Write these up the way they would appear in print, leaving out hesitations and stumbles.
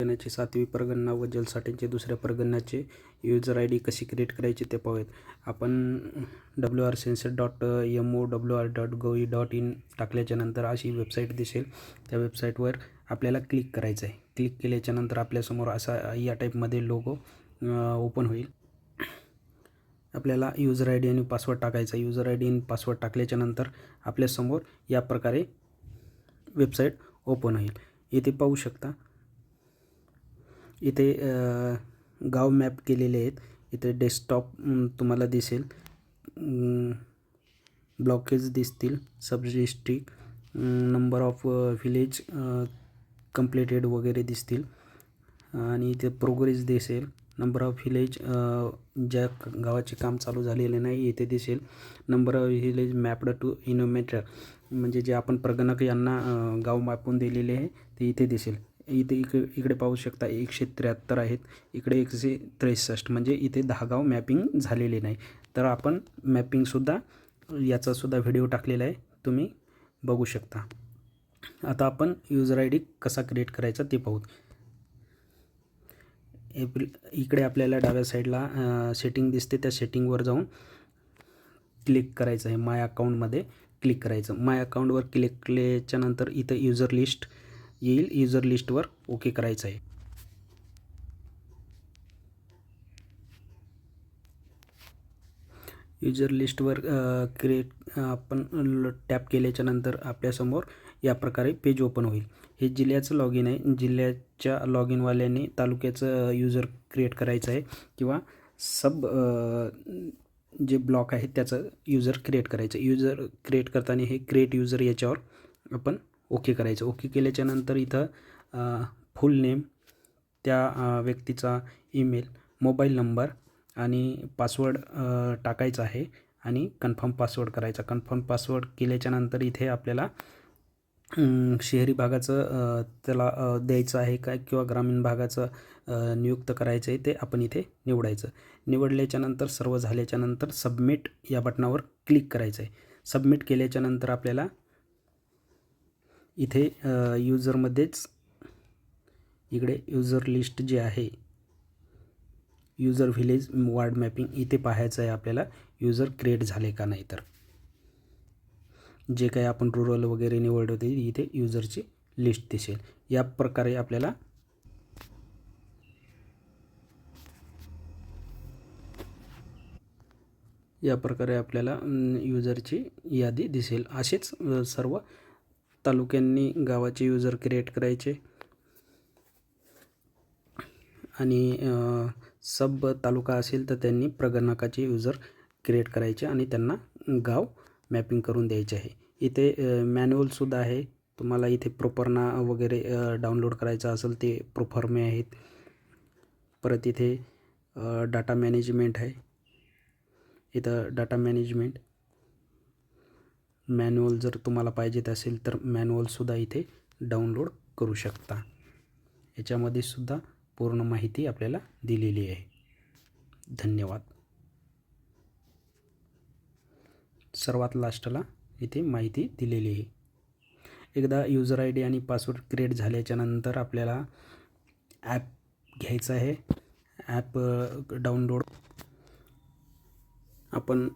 परगण्याची 7वी परगणा व जलसाठ्यांचे दुसऱ्या परगण्याचे user ID कशी क्रिएट करायची ते पाहूयात. आपण wrcensus.mowr.gov.in टाकल्याच्या नंतर अशी वेबसाईट दिसेल. त्या वेबसाईटवर आपल्याला क्लिक करायचं आहे. क्लिक केल्याच्या नंतर आपल्यासमोर असा या टाईपमध्ये लोगो ओपन होईल. आपल्याला यूजर ID आणि पासवर्ड टाकायचा. यूजर ID आणि पासवर्ड टाकल्याच्या नंतर आपल्यासमोर या प्रकारे वेबसाईट ओपन होईल. इथे पाहू शकता, इथे गाव मॅप केलेले आहेत. इथे डेस्कटॉप तुम्हाला दिसेल, ब्लॉकेज दिसतील, sub district, number of village completed वगैरे दिसतील आणि इथे प्रोग्रेस दिसेल. नंबर ऑफ विलेज ज्या गावाचे काम चालू झालेले नाही इथे दिसेल. Number of village mapped to enumerator म्हणजे जे आपण प्रगणक यांना गाव मापून दिलेले आहे ते इथे दिसेल. इकडे पाहू शकता 173 आहेत, इकडे 163 म्हणजे इथे 10 गाव मॅपिंग झालेले नाही. तर आपण मॅपिंगसुद्धा याचासुद्धा व्हिडिओ टाकलेला आहे, तुम्ही बघू शकता. आता आपण यूजर ID कसा क्रिएट करायचा ते पाहू. इकडे आपल्याला डाव्या साईडला सेटिंग दिसते, त्या सेटिंगवर जाऊन क्लिक करायचं आहे. माय अकाउंटमध्ये क्लिक करायचं. माय अकाउंटवर क्लिक केल्याच्या नंतर इथं यूजर लिस्ट येईल. यूजर लिस्टवर ओके करायचं आहे. यूजर लिस्टवर क्रिएट आपण टॅप केल्याच्या नंतर आपल्यासमोर या प्रकारे पेज ओपन होईल. हे जिल्ह्याचं लॉगिन आहे. जिल्ह्याच्या लॉगिनवाल्याने तालुक्याचं यूजर क्रिएट करायचं आहे किंवा सब जे ब्लॉक आहे त्याचं यूजर क्रिएट करायचं. यूजर क्रिएट करताना हे क्रिएट यूजर याच्यावर आपण ओके करायचं. ओके केल्याच्या नंतर इथं फुल नेम, त्या व्यक्तीचा ईमेल, मोबाईल नंबर आणि पासवर्ड टाकायचा आहे आणि कन्फर्म पासवर्ड करायचा. कन्फर्म पासवर्ड केल्याच्या नंतर इथे आपल्याला शहरी भागाचं त्याला द्यायचं आहे काय किंवा ग्रामीण भागाचं नियुक्त करायचं आहे ते आपण इथे निवडायचं. निवडल्याच्या नंतर सर्व झाल्याच्या नंतर सबमिट या बटनावर क्लिक करायचं आहे. सबमिट केल्याच्या नंतर आपल्याला इथे यूजरमध्येच इकडे यूजर लिस्ट जे आहे, यूजर व्हिलेज वार्ड मॅपिंग इथे पाहायचं आहे आपल्याला यूजर क्रिएट झाले का नाही. तर जे काही आपण रुरल वगैरे निवडले होते इथे यूजरची लिस्ट दिसेल. या प्रकारे आपल्याला यूजरची यादी दिसेल. असेच सर्व तालुक्यांनी गावाचे यूजर क्रिएट करायचे आणि सब तालुका असेल तर त्यांनी प्रगणकाचे यूजर क्रिएट करायचे आणि त्यांना गाव मॅपिंग करून द्यायचे आहे. इथे मॅन्युअलसुद्धा आहे. तुम्हाला इथे प्रोफर्मा वगैरे डाउनलोड करायचा असेल ते प्रोफर्मे आहेत. परत इथे डाटा मॅनेजमेंट आहे. इथं डाटा मॅनेजमेंट मॅन्युअल जर तुम्हाला पाहिजे असेल तर मॅन्युअलसुद्धा इथे डाउनलोड करू शकता. याच्यामध्ये सुद्धा पूर्ण माहिती आपल्याला दिलेली आहे. धन्यवाद. सर्वात लास्टला इथे माहिती दिलेली आहे. एकदा यूजर ID आणि पासवर्ड क्रिएट झाल्याच्या नंतर आपल्याला ॲप घ्यायचं आहे. ॲप डाउनलोड आपण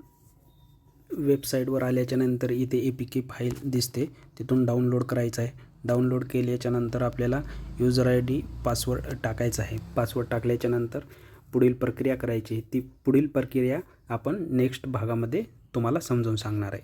वेबसाईटवर आल्याच्या नंतर इथे APK फाईल दिसते, तिथून डाउनलोड करायचं आहे. डाउनलोड केल्याच्या नंतर आपल्याला यूजर ID पासवर्ड टाकायचा आहे. पासवर्ड टाकल्याच्या नंतर पुढील प्रक्रिया करायची. ती पुढील प्रक्रिया आपण नेक्स्ट भागामध्ये तुम्हाला समजावून सांगणार आहे.